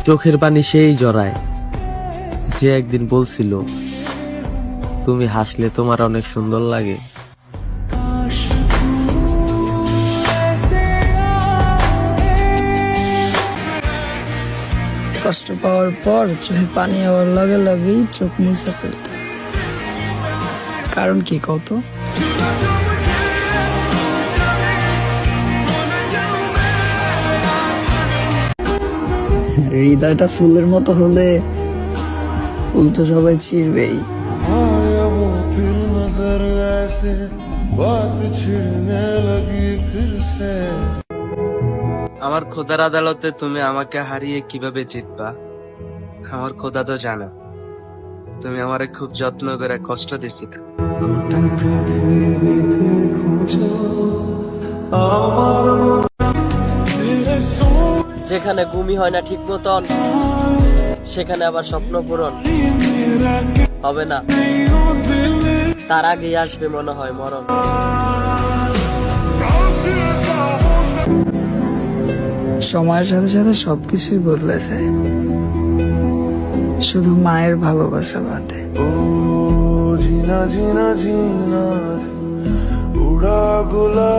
চোখের পানি সেই জড়ায় যে একদিন বলছিল তুমি হাসলে তোমার অনেক সুন্দর লাগে। কষ্ট পাওয়ার পর চোখে পানি আবার লগে লগেই চোখ মুছে ফেলতে হয়। কারণ কি কত? হৃদয়টা ফুলের মতো হলে ফুল তো সবাই ছিঁড়বেই। আমার খোদার আদালতে তুমি আমাকে হারিয়ে কিভাবে জিতবা? আমার খোদা তো জানে তুমি আমারে খুব যত্ন করে কষ্ট দিছিলে। যেখানে ঘুমই হয় না ঠিক মতন, সেখানে আবার স্বপ্ন পূরণ হবে না, তার আগেই আসবে মনে হয় মরণ। সময়ের সাথে সাথে সবকিছুই বদলে যায়, শুধু মায়ের ভালোবাসা বাদে। ঝিনা ঝিনা ঝিনা উড়া গোলা